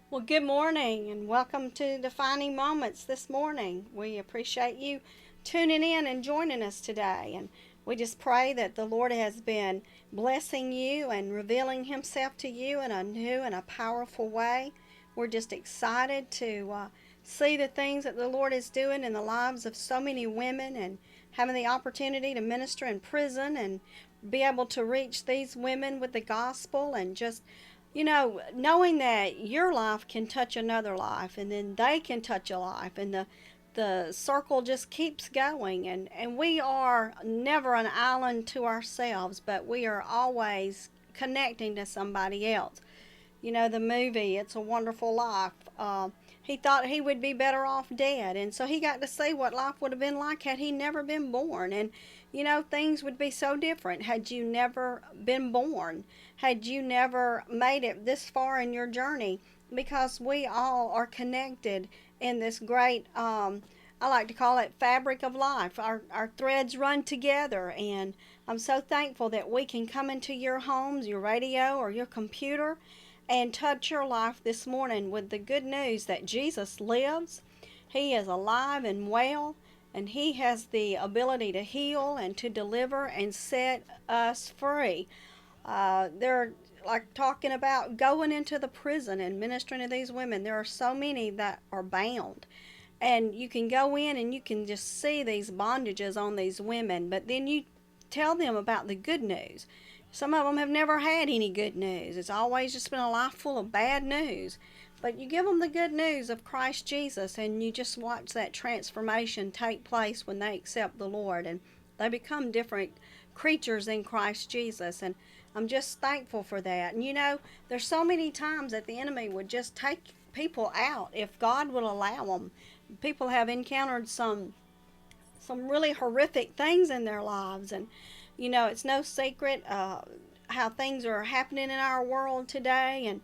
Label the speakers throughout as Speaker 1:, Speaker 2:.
Speaker 1: Well, good morning and welcome to Defining Moments this morning. We appreciate you tuning in and joining us today. And we just pray that the Lord has been blessing you and revealing Himself to you in a new and a powerful way. We're just excited to see the things that the Lord is doing in the lives of so many women and having the opportunity to minister in prison and be able to reach these women with the gospel and just knowing that your life can touch another life and then they can touch a life and the circle just keeps going and we are never an island to ourselves, but we are always connecting to somebody else. You know, the movie It's a Wonderful Life. He thought he would be better off dead, and so he got to see what life would have been like had he never been born. And things would be so different had you never been born, had you never made it this far in your journey, because we all are connected in this great, I like to call it fabric of life. Our threads run together, and I'm so thankful that we can come into your homes, your radio, or your computer and touch your life this morning with the good news that Jesus lives. He is alive and well, and He has the ability to heal and to deliver and set us free. They're like talking about going into the prison and ministering to these women. There are so many that are bound. And you can go in and you can just see these bondages on these women, but then you tell them about the good news. Some of them have never had any good news. It's always just been a life full of bad news. But you give them the good news of Christ Jesus, and you just watch that transformation take place when they accept the Lord, and they become different creatures in Christ Jesus. And I'm just thankful for that. And there's so many times that the enemy would just take people out if God would allow them. People have encountered some really horrific things in their lives, and it's no secret how things are happening in our world today. And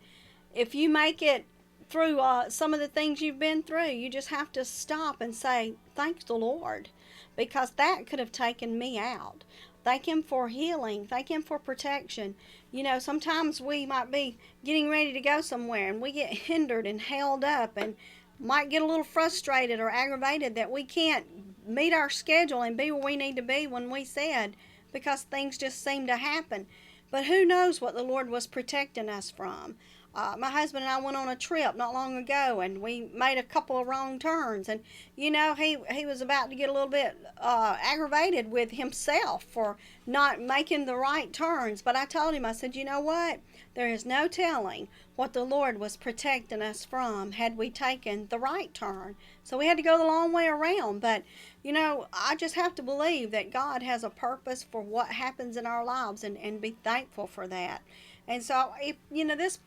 Speaker 1: if you make it through some of the things you've been through, you just have to stop and say, thanks the Lord, because that could have taken me out. Thank Him for healing. Thank Him for protection. Sometimes we might be getting ready to go somewhere and we get hindered and held up and might get a little frustrated or aggravated that we can't meet our schedule and be where we need to be when we said, because things just seem to happen. But who knows what the Lord was protecting us from. My husband and I went on a trip not long ago, and we made a couple of wrong turns. And, he was about to get a little bit aggravated with himself for not making the right turns. But I told him, I said, you know what? There is no telling what the Lord was protecting us from had we taken the right turn. So we had to go the long way around. But, I just have to believe that God has a purpose for what happens in our lives and be thankful for that. And so if, this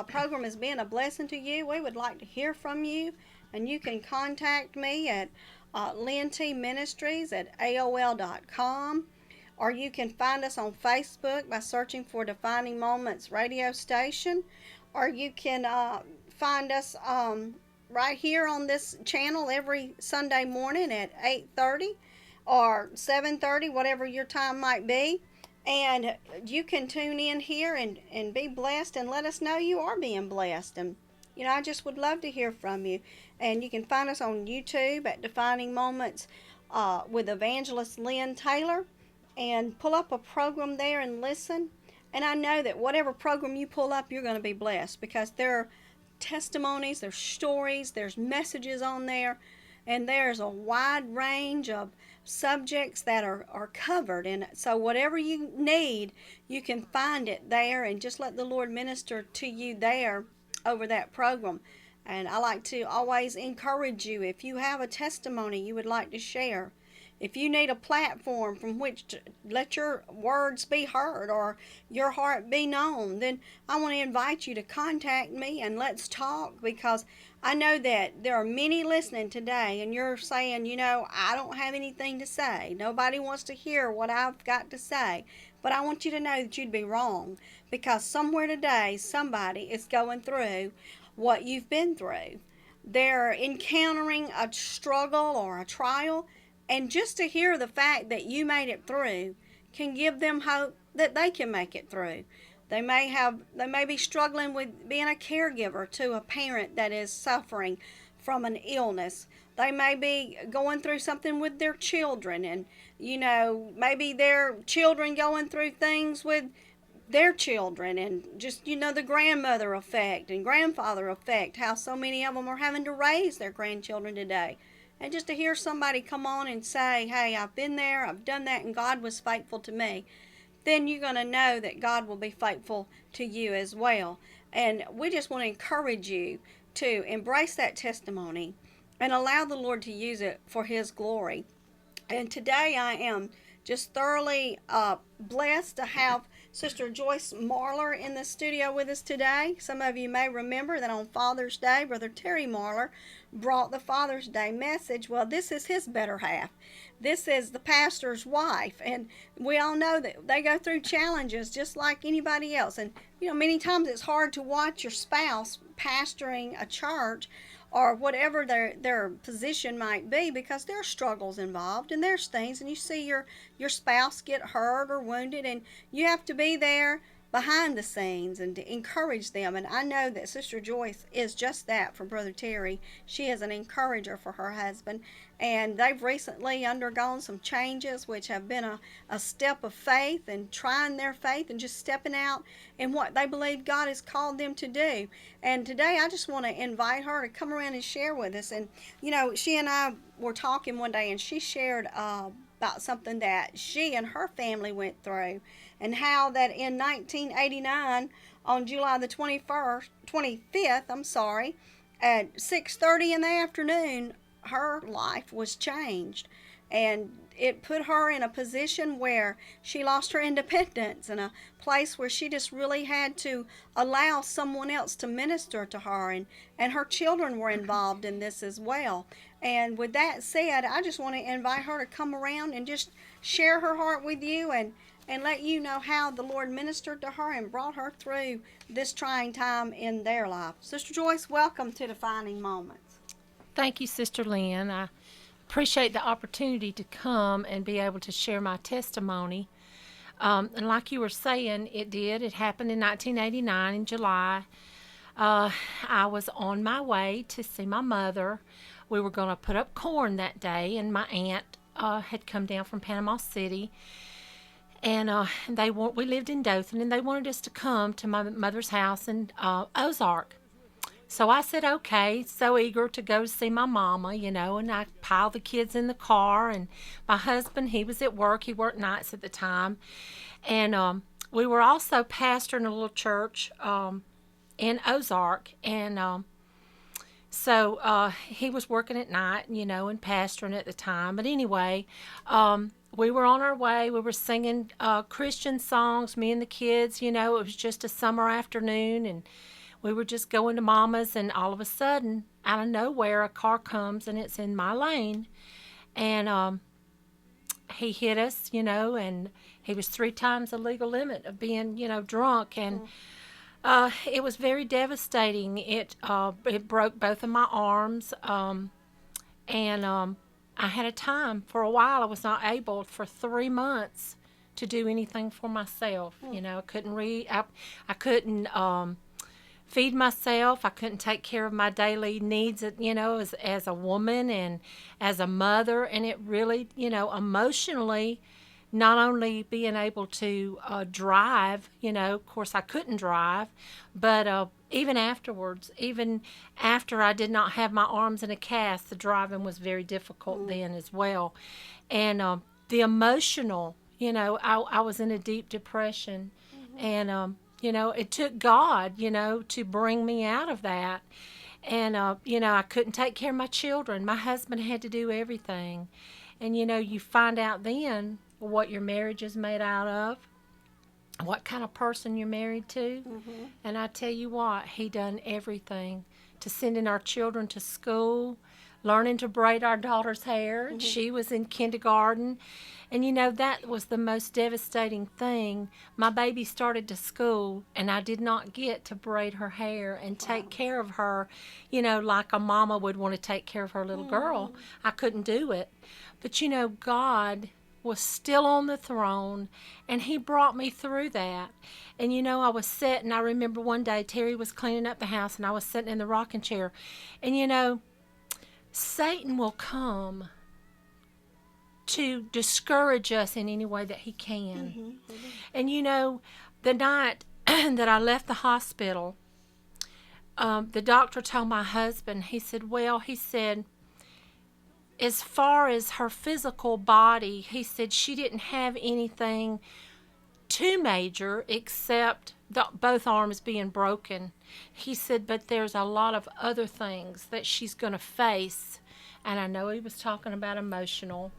Speaker 1: program has been a blessing to you, we would like to hear from you. And you can contact me at Lynn T Ministries at AOL.com. Or you can find us on Facebook by searching for Defining Moments Radio Station. Or you can find us right here on this channel every Sunday morning at 8:30 or 7:30, whatever your time might be. And you can tune in here and be blessed and let us know you are being blessed. And, I just would love to hear from you. And you can find us on YouTube at Defining Moments with Evangelist Lynn Taylor. And pull up a program there and listen. And I know that whatever program you pull up, you're going to be blessed, because there are testimonies, there's stories, there's messages on there. And there's a wide range of subjects that are covered. And so whatever you need, you can find it there, and just let the Lord minister to you there over that program. And I like to always encourage you, if you have a testimony you would like to share, if you need a platform from which to let your words be heard or your heart be known, then I want to invite you to contact me and let's talk, because I know that there are many listening today and you're saying, I don't have anything to say. Nobody wants to hear what I've got to say. But I want you to know that you'd be wrong, because somewhere today somebody is going through what you've been through. They're encountering a struggle or a trial. And just to hear the fact that you made it through can give them hope that they can make it through. They may be struggling with being a caregiver to a parent that is suffering from an illness. They may be going through something with their children, and maybe their children going through things with their children, and just the grandmother effect and grandfather effect, how so many of them are having to raise their grandchildren today. And just to hear somebody come on and say, hey, I've been there, I've done that, and God was faithful to me, then you're going to know that God will be faithful to you as well. And we just want to encourage you to embrace that testimony and allow the Lord to use it for His glory. And today I am just thoroughly blessed to have Sister Joyce Marler in the studio with us today. Some of you may remember that on Father's Day, Brother Terry Marler brought the Father's Day message. Well, this is his better half. This is the pastor's wife, and we all know that they go through challenges just like anybody else. And many times it's hard to watch your spouse pastoring a church or whatever their position might be, because there are struggles involved and there's things, and you see your spouse get hurt or wounded, and you have to be there behind the scenes and to encourage them. And I know that Sister Joyce is just that for Brother Terry. She is an encourager for her husband, and they've recently undergone some changes which have been a step of faith, and trying their faith and just stepping out in what they believe God has called them to do. And today I just want to invite her to come around and share with us. And she and I were talking one day, and she shared about something that she and her family went through, and how that in 1989, on July the 25th, at 6:30 in the afternoon, her life was changed. And it put her in a position where she lost her independence, in a place where she just really had to allow someone else to minister to her, and her children were involved in this as well. And with that said, I just want to invite her to come around and just share her heart with you, and let you know how the Lord ministered to her and brought her through this trying time in their life. Sister Joyce, welcome to Defining Moments.
Speaker 2: Thank you, Sister Lynn. I appreciate the opportunity to come and be able to share my testimony. And like you were saying, it happened in 1989 in July. I was on my way to see my mother. We were going to put up corn that day, and my aunt had come down from Panama City. And we lived in Dothan, and they wanted us to come to my mother's house in Ozark. So I said, okay, so eager to go to see my mama, and I piled the kids in the car, and my husband, he was at work. He worked nights at the time. And we were also pastoring a little church in Ozark, and so he was working at night, and pastoring at the time. But anyway, we were on our way. We were singing Christian songs, me and the kids. It was just a summer afternoon, and we were just going to Mama's, and all of a sudden, out of nowhere, a car comes, and it's in my lane. And he hit us, and he was 3 times the legal limit of being, drunk. And it was very devastating. It broke both of my arms, and I had a time for a while. I was not able for 3 months to do anything for myself. I couldn't read. I couldn't feed myself. I couldn't take care of my daily needs, as a woman and as a mother. And it really, emotionally, not only being able to drive, of course I couldn't drive, but even afterwards, even after I did not have my arms in a cast, the driving was very difficult then as well. And the emotional, I was in a deep depression, and it took God, to bring me out of that. And, I couldn't take care of my children. My husband had to do everything. And, you find out then what your marriage is made out of, what kind of person you're married to. And I tell you what, he done everything to sending our children to school, learning to braid our daughter's hair. She was in kindergarten. And, that was the most devastating thing. My baby started to school, and I did not get to braid her hair and take care of her, like a mama would want to take care of her little girl. I couldn't do it. But, God was still on the throne, and he brought me through that. And I was sitting, I remember one day Terry was cleaning up the house, and I was sitting in the rocking chair. And Satan will come to discourage us in any way that he can. And the night that I left the hospital, the doctor told my husband, he said, as far as her physical body, he said she didn't have anything too major except both arms being broken. He said, but there's a lot of other things that she's going to face. And I know he was talking about emotional.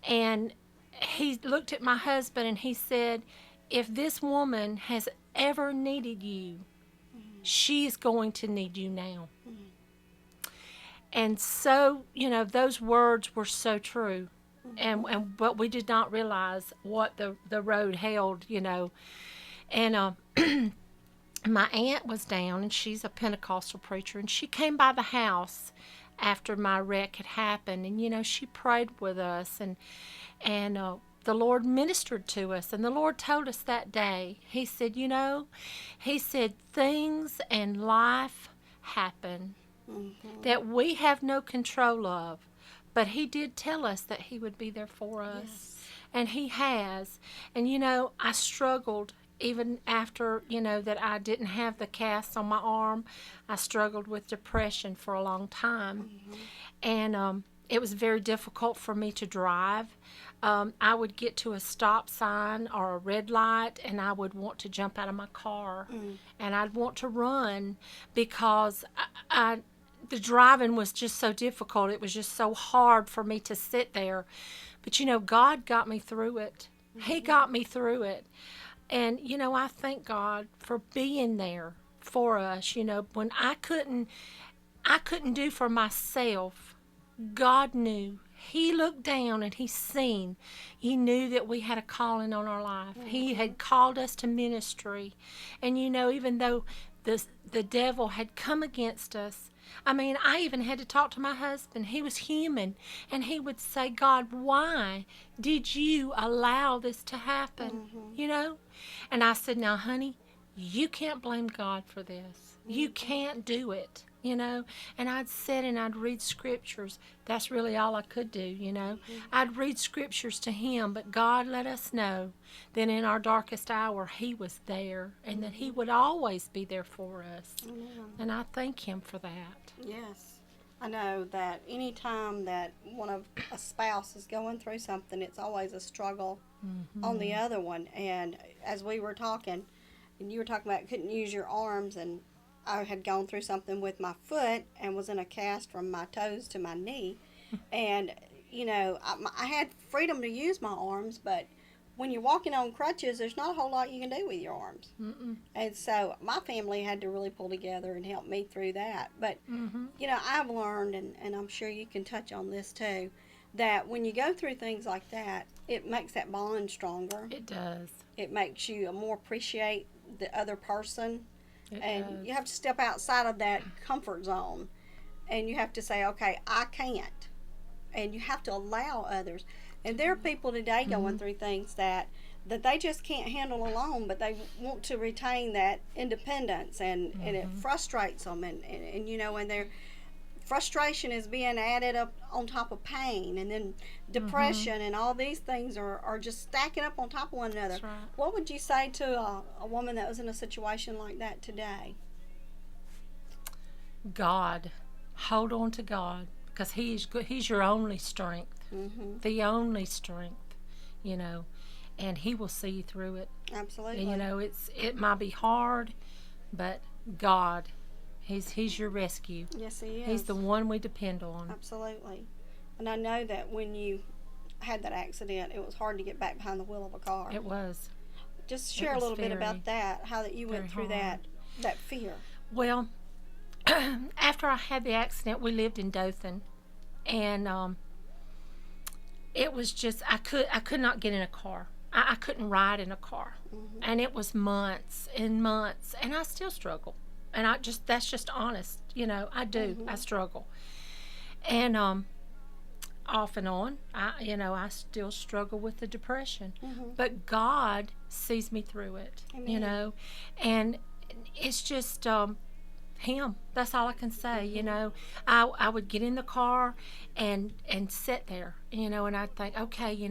Speaker 2: And he looked at my husband and he said, if this woman has ever needed you, she's going to need you now. And so, those words were so true. But we did not realize what the road held, And my aunt was down, and she's a Pentecostal preacher, and she came by the house after my wreck had happened, and she prayed with us, and the Lord ministered to us, and the Lord told us that day, he said, things in life happen that we have no control of, but he did tell us that he would be there for us. Yes. And he has. And I struggled even after that I didn't have the cast on my arm. I struggled with depression for a long time. And it was very difficult for me to drive. I would get to a stop sign or a red light, and I would want to jump out of my car, and I'd want to run because the driving was just so difficult. It was just so hard for me to sit there. But, God got me through it. He got me through it. And, I thank God for being there for us. When I couldn't do for myself, God knew. He looked down and he seen. He knew that we had a calling on our life. He had called us to ministry. And, even though the devil had come against us, I even had to talk to my husband. He was human. And he would say, God, why did you allow this to happen? And I said, now, honey, you can't blame God for this. You can't do it. And I'd sit and I'd read scriptures. That's really all I could do, I'd read scriptures to him, but God let us know that in our darkest hour, he was there and that he would always be there for us. And I thank him for that.
Speaker 1: Yes. I know that any time that a spouse is going through something, it's always a struggle on the other one. And as we were talking, and you were talking about couldn't use your arms, and I had gone through something with my foot and was in a cast from my toes to my knee. And, I had freedom to use my arms, but when you're walking on crutches, there's not a whole lot you can do with your arms. And so my family had to really pull together and help me through that. But, I've learned, and I'm sure you can touch on this too, that when you go through things like that, it makes that bond stronger.
Speaker 2: It does.
Speaker 1: It makes you more appreciate the other person.
Speaker 2: It
Speaker 1: and
Speaker 2: does.
Speaker 1: You have to step outside of that comfort zone, and you have to say, okay, I can't. And you have to allow others. And there are people today going through things that they just can't handle alone, but they want to retain that independence, and it frustrates them. And their frustration is being added up on top of pain, and then depression, and all these things are just stacking up on top of one another.
Speaker 2: That's right.
Speaker 1: What would you say to a woman that was in a situation like that today?
Speaker 2: God. Hold on to God, because he's good. He's your only strength. The only strength, and he will see you through it.
Speaker 1: Absolutely.
Speaker 2: And, it might be hard, but God, he's your rescue.
Speaker 1: Yes, he is.
Speaker 2: He's the one we depend on.
Speaker 1: Absolutely. And I know that when you had that accident, it was hard to get back behind the wheel of a car.
Speaker 2: It was.
Speaker 1: Just share a little bit about that, how that you went through that fear.
Speaker 2: Well, after I had the accident, we lived in Dothan, and it was just I could not get in a car. I couldn't ride in a car, and it was months and months, and I still struggle. And that's just honest, I do. I struggle, and off and on. I still struggle with the depression,
Speaker 1: Mm-hmm.
Speaker 2: but God sees me through it.
Speaker 1: Amen.
Speaker 2: And it's just Him. That's all I can say.
Speaker 1: Mm-hmm.
Speaker 2: I would get in the car and sit there. And I'd think, okay,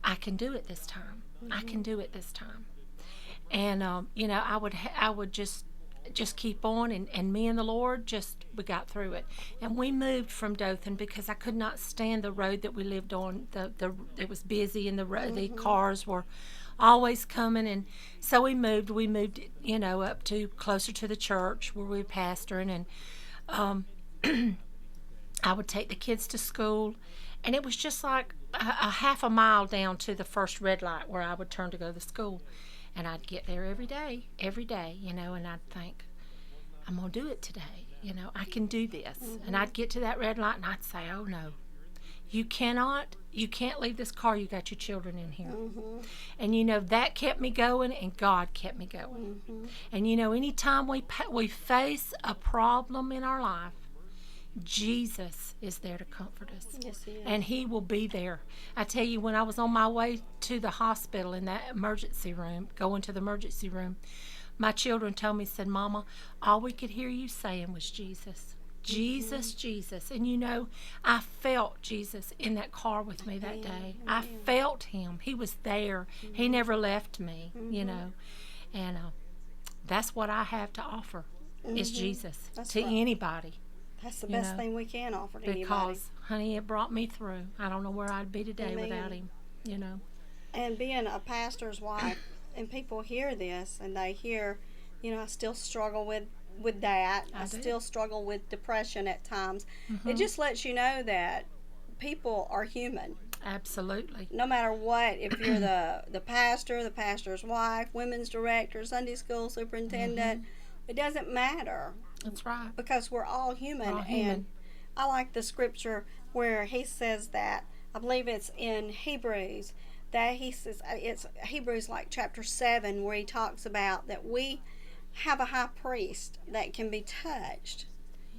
Speaker 2: I can do it this time. I
Speaker 1: Mm-hmm.
Speaker 2: can do it this time. And I would just keep on, and me and the Lord, just we got through it. And we moved from Dothan because I could not stand the road that we lived on. The It was busy, and the
Speaker 1: Mm-hmm.
Speaker 2: cars were always coming. And so we moved up to closer to the church where we were pastoring. And um, I would take the kids to school, and it was just like a half a mile down to the first red light where I would turn to go to school. And I'd get there every day, and I'd think, I'm going to do it today. I can do this. And
Speaker 1: Mm-hmm.
Speaker 2: I'd get to that red light, and I'd say, oh no, you can't leave this car. You got your children in here.
Speaker 1: Mm-hmm.
Speaker 2: And that kept me going, and God kept me going.
Speaker 1: Mm-hmm.
Speaker 2: And anytime we face a problem in our life, Jesus is there to comfort us.
Speaker 1: Yes, He is.
Speaker 2: And He will be there. I tell you, when I was on my way to the hospital in that emergency room, going to the emergency room, my children told me, said, Mama, all we could hear you saying was Jesus. Jesus,
Speaker 1: Mm-hmm.
Speaker 2: Jesus. And I felt Jesus in that car with me that
Speaker 1: Amen.
Speaker 2: day. I
Speaker 1: Amen.
Speaker 2: felt Him. He was there. He never left me,
Speaker 1: Mm-hmm.
Speaker 2: And that's what I have to offer is
Speaker 1: Mm-hmm.
Speaker 2: Jesus
Speaker 1: That's
Speaker 2: to
Speaker 1: right.
Speaker 2: anybody.
Speaker 1: That's the
Speaker 2: you
Speaker 1: best
Speaker 2: know,
Speaker 1: thing we can offer to anybody.
Speaker 2: Because, honey, it brought me through. I don't know where I'd be today
Speaker 1: Amen.
Speaker 2: without Him.
Speaker 1: And being a pastor's wife, and people hear this, and they hear, I still struggle with that. I
Speaker 2: do.
Speaker 1: still struggle with depression at times.
Speaker 2: Mm-hmm.
Speaker 1: It just lets you know that people are human.
Speaker 2: Absolutely.
Speaker 1: No matter what, if you're the pastor, the pastor's wife, women's director, Sunday school superintendent, it doesn't matter
Speaker 2: That's right.
Speaker 1: because we're all human.
Speaker 2: We're all human.
Speaker 1: And I like the scripture where he says that, I believe it's in Hebrews, that he says, it's Hebrews like chapter 7, where he talks about that we have a high priest that can be touched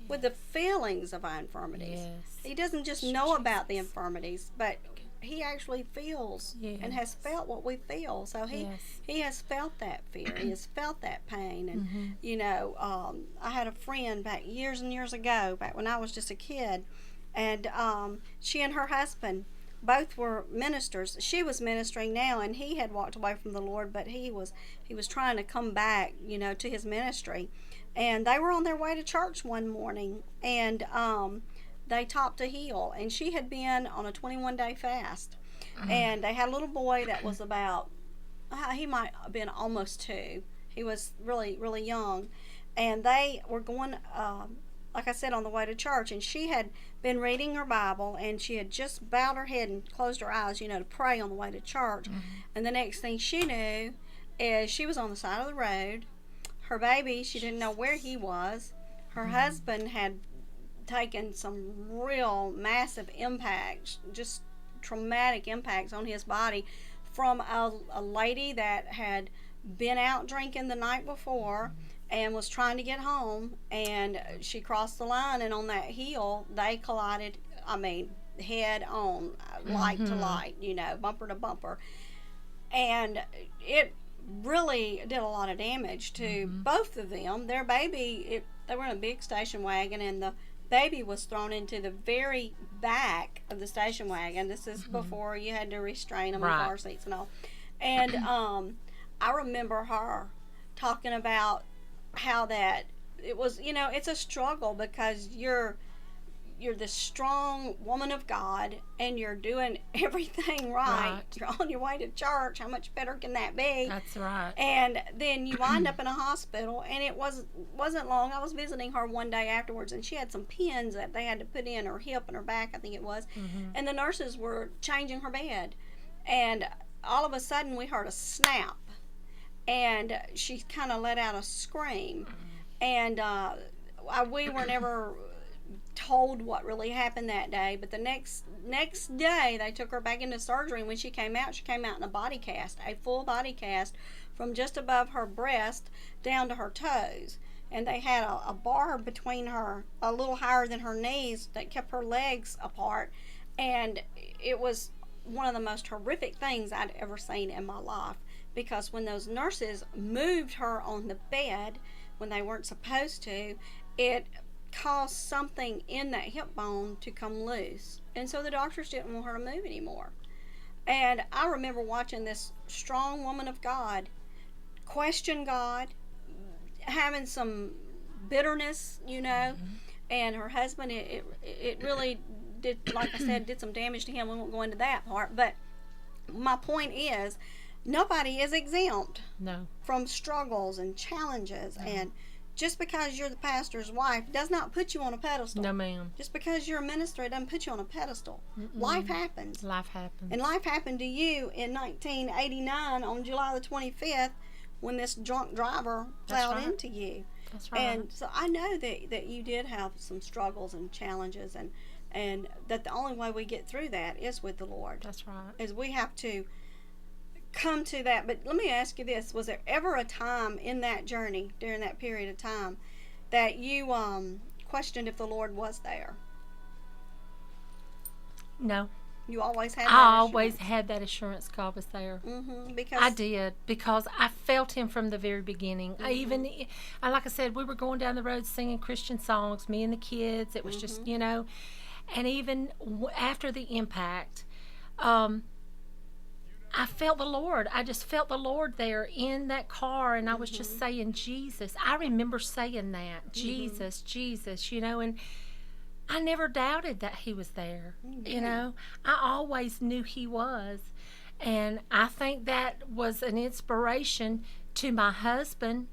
Speaker 1: with the feelings of our infirmities.
Speaker 2: Yes.
Speaker 1: He doesn't just know about the infirmities, but he actually feels and has
Speaker 2: Yes.
Speaker 1: felt what we feel. So
Speaker 2: Yes.
Speaker 1: he has felt that fear. He has felt that pain. And
Speaker 2: Mm-hmm.
Speaker 1: I had a friend back years and years ago, back when I was just a kid, and she and her husband both were ministers. She was ministering now, and he had walked away from the Lord, but he was trying to come back, to his ministry. And they were on their way to church one morning, and they topped a hill, and she had been on a 21-day fast. And they had a little boy that was about, he might have been almost 2. He was really, really young. And they were going, like I said, on the way to church. And she had been reading her Bible, and she had just bowed her head and closed her eyes, to pray on the way to church. And the next thing she knew is she was on the side of the road. Her baby, she didn't know where he was. Her husband had taken some real massive impacts, just traumatic impacts on his body from a lady that had been out drinking the night before and was trying to get home, and she crossed the line, and on that hill they collided, head on, light to light, bumper to bumper. And it really did a lot of damage to both of them. Their baby, they were in a big station wagon, and the baby was thrown into the very back of the station wagon. This is before you had to restrain them in
Speaker 2: Right.
Speaker 1: car seats and all. And I remember her talking about how that it was, it's a struggle because you're this strong woman of God, and you're doing everything right. You're on your way to church. How much better can that be?
Speaker 2: That's right.
Speaker 1: And then you wind up in a hospital, and it wasn't long. I was visiting her one day afterwards, and she had some pins that they had to put in her hip and her back, I think it was. And the nurses were changing her bed, and all of a sudden we heard a snap, and she kind of let out a scream. And we were never told what really happened that day, but the next day they took her back into surgery, and when she came out in a body cast, a full body cast from just above her breast down to her toes. And they had a bar between her, a little higher than her knees, that kept her legs apart. And it was one of the most horrific things I'd ever seen in my life, because when those nurses moved her on the bed when they weren't supposed to, it caused something in that hip bone to come loose. And so the doctors didn't want her to move anymore. And I remember watching this strong woman of God question God, having some bitterness, and her husband, it really did, like I said, did some damage to him. We won't go into that part, but my point is, nobody is exempt
Speaker 2: No.
Speaker 1: from struggles and challenges, and just because you're the pastor's wife does not put you on a pedestal.
Speaker 2: No, ma'am.
Speaker 1: Just because you're a minister, it doesn't put you on a pedestal. Life happens.
Speaker 2: Life happens.
Speaker 1: And life happened to you in 1989 on July the 25th when this drunk driver plowed into you.
Speaker 2: That's right.
Speaker 1: And so I know that you did have some struggles and challenges, and that the only way we get through that is with the Lord.
Speaker 2: That's right.
Speaker 1: Is we have to come to that. But let me ask you this: was there ever a time in that journey, during that period of time, that you questioned if the Lord was there?
Speaker 2: No.
Speaker 1: You always had that
Speaker 2: I
Speaker 1: assurance?
Speaker 2: always had that assurance God was there.
Speaker 1: Because
Speaker 2: I did, because I felt Him from the very beginning. Like I said, we were going down the road singing Christian songs, me and the kids. It was just, and even after the impact, I felt the Lord. I just felt the Lord there in that car, and I was just saying, Jesus. I remember saying that, Jesus, Jesus, and I never doubted that He was there. I always knew He was. And I think that was an inspiration to my husband,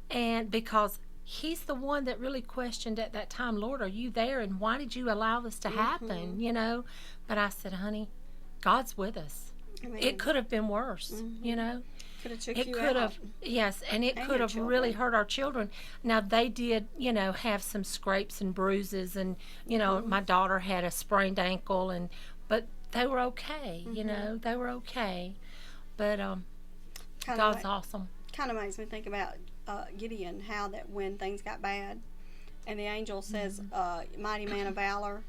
Speaker 2: and because he's the one that really questioned at that time, Lord, are you there? And why did you allow this to happen? But I said, honey, God's with us. It could have been worse,
Speaker 1: could have took
Speaker 2: It
Speaker 1: you
Speaker 2: could
Speaker 1: out.
Speaker 2: have, yes, and it
Speaker 1: And
Speaker 2: could
Speaker 1: your
Speaker 2: have really
Speaker 1: children.
Speaker 2: hurt our children. Now, they did, have some scrapes and bruises, and, my daughter had a sprained ankle, but they were okay, they were okay. But God's awesome.
Speaker 1: Kind of makes me think about Gideon, how that when things got bad, and the angel says, mighty man of valor,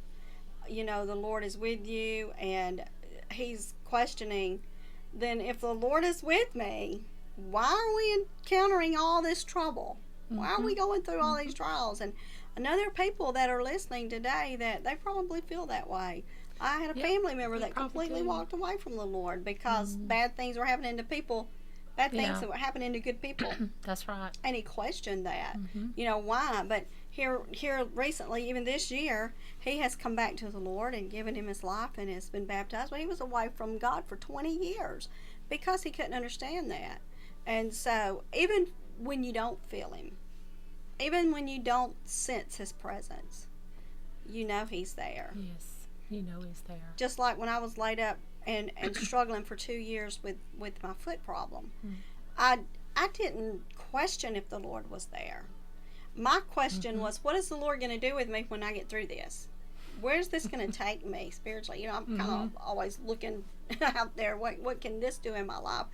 Speaker 1: the Lord is with you, and he's questioning, then if the Lord is with me, why are we encountering all this trouble? Why are we going through all these trials? And I know there are people that are listening today that they probably feel that way. I had a family member that completely walked away from the Lord because bad things were happening to people, bad things that were happening to good people.
Speaker 2: That's right.
Speaker 1: And he questioned that, why. But here recently, even this year, he has come back to the Lord and given him his life and has been baptized. But he was away from God for 20 years because he couldn't understand that. And so even when you don't feel him, even when you don't sense his presence, he's there.
Speaker 2: Yes, he's there.
Speaker 1: Just like when I was laid up and struggling for 2 years with my foot problem, I didn't question if the Lord was there. My question was, what is the Lord going to do with me when I get through this? Where's this going to take me spiritually? I'm kind of always looking out there. What can this do in my life?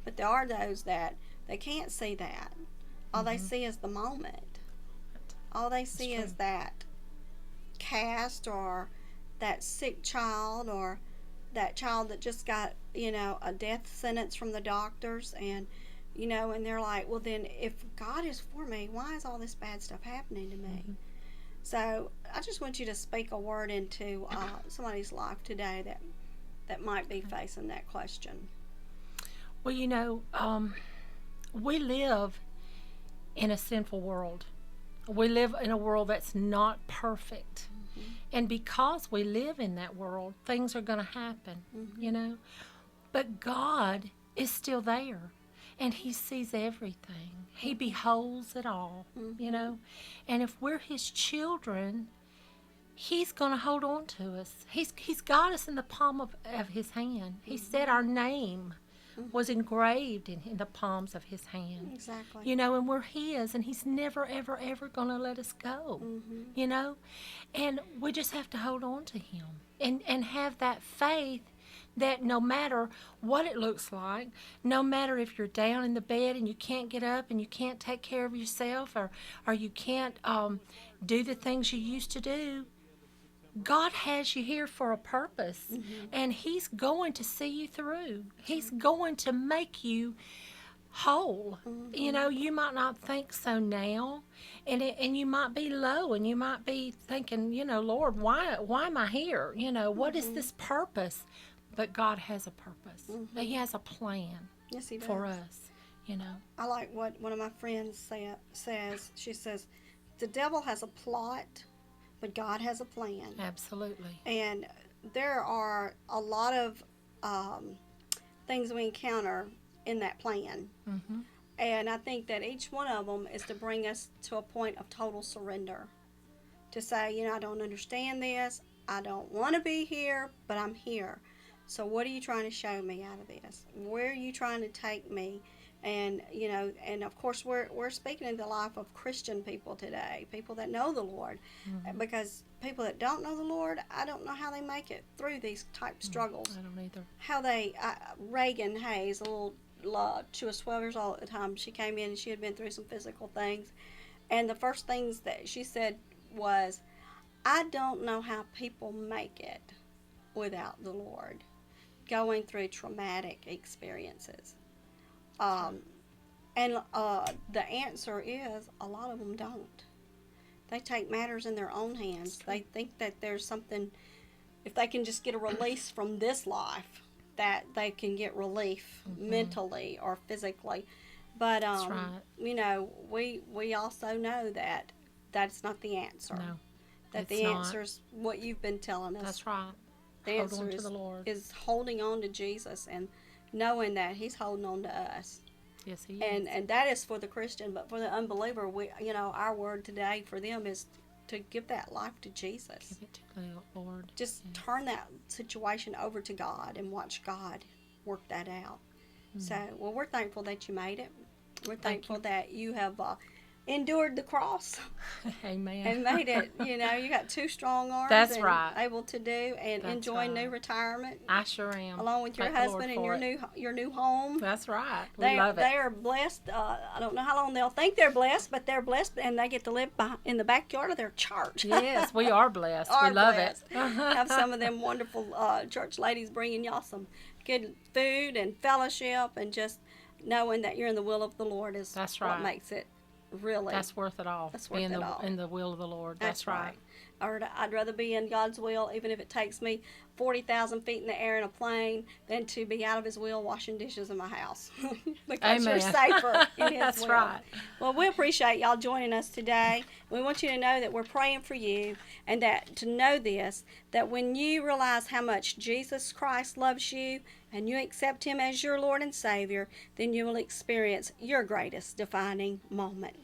Speaker 1: But there are those that they can't see that. All they see is the moment. All they see is that cast, or that sick child, or that child that just got, a death sentence from the doctors, and and they're like, well, then if God is for me, why is all this bad stuff happening to me? So I just want you to speak a word into somebody's life today that might be facing that question.
Speaker 2: Well, we live in a sinful world. We live in a world that's not perfect. And because we live in that world, things are going to happen, But God is still there. And He sees everything. He beholds it all, And if we're His children, He's going to hold on to us. He's got us in the palm of His hand. He said our name was engraved in the palms of His hand.
Speaker 1: Exactly.
Speaker 2: And we're His, and He's never, ever, ever going to let us go, And we just have to hold on to Him and have that faith that no matter what it looks like, no matter if you're down in the bed and you can't get up and you can't take care of yourself, or you can't do the things you used to do, God has you here for a purpose, and He's going to see you through. He's going to make you whole. You know, you might not think so now, and you might be low, and you might be thinking, you know, Lord, why am I here? You know, what is this purpose? But God has a purpose. He has a plan
Speaker 1: Yes, He does.
Speaker 2: for us. You know,
Speaker 1: I like what one of my friends says. She says, the devil has a plot, but God has a plan.
Speaker 2: absolutely.
Speaker 1: And there are a lot of things we encounter in that plan. And I think that each one of them is to bring us to a point of total surrender. To say, you know, I don't understand this. I don't want to be here, but I'm here. So what are you trying to show me out of this? Where are you trying to take me? And, you know, and of course we're speaking in the life of Christian people today, people that know the Lord. Because people that don't know the Lord, I don't know how they make it through these type struggles.
Speaker 2: I don't either.
Speaker 1: How they, Reagan Hayes, a little, she was 12 years old at the time. She came in and she had been through some physical things. And the first things that she said was, I don't know how people make it without the Lord, going through traumatic experiences. And the answer is a lot of them don't. They take matters in their own hands. They think that there's something, if they can just get a release from this life, that they can get relief mentally or physically. But,
Speaker 2: That's right.
Speaker 1: you know, we also know that that's not the answer.
Speaker 2: No,
Speaker 1: that
Speaker 2: it's
Speaker 1: the
Speaker 2: not.
Speaker 1: answer is what you've been telling us.
Speaker 2: That's right.
Speaker 1: The
Speaker 2: Hold
Speaker 1: answer
Speaker 2: on to the Lord.
Speaker 1: is holding on to Jesus and knowing that He's holding on to us.
Speaker 2: Yes, He is.
Speaker 1: And that is for the Christian, but for the unbeliever, we, you know, our word today for them is to give that life to Jesus.
Speaker 2: Give it to the Lord.
Speaker 1: Just turn that situation over to God and watch God work that out. So, well, we're thankful that you made it. We're thankful that you have endured the cross
Speaker 2: Amen.
Speaker 1: and made it. You know, you got two strong arms.
Speaker 2: That's
Speaker 1: and
Speaker 2: right.
Speaker 1: able to do and
Speaker 2: That's
Speaker 1: enjoy
Speaker 2: right.
Speaker 1: new retirement.
Speaker 2: I sure am.
Speaker 1: Along with your
Speaker 2: Thank the Lord
Speaker 1: husband and
Speaker 2: for
Speaker 1: your
Speaker 2: it.
Speaker 1: new home.
Speaker 2: That's right. We
Speaker 1: They
Speaker 2: love it.
Speaker 1: are blessed. I don't know how long they'll think they're blessed, but they're blessed, and they get to live in the backyard of their church.
Speaker 2: Yes, we are blessed.
Speaker 1: Are
Speaker 2: We love
Speaker 1: blessed.
Speaker 2: it.
Speaker 1: Have some of them wonderful church ladies bringing y'all some good food and fellowship, and just knowing that you're in the will of the Lord is
Speaker 2: That's
Speaker 1: what
Speaker 2: right.
Speaker 1: makes it really.
Speaker 2: That's worth it all.
Speaker 1: That's worth
Speaker 2: Being
Speaker 1: it all.
Speaker 2: in the will of the Lord.
Speaker 1: That's
Speaker 2: right.
Speaker 1: Or I'd rather be in God's will, even if it takes me 40,000 feet in the air in a plane, than to be out of His will washing dishes in my house. Because you're
Speaker 2: Amen.
Speaker 1: safer in His
Speaker 2: That's
Speaker 1: will.
Speaker 2: right.
Speaker 1: Well, we appreciate y'all joining us today. We want you to know that we're praying for you, and that to know this, that when you realize how much Jesus Christ loves you and you accept Him as your Lord and Savior, then you will experience your greatest defining moment.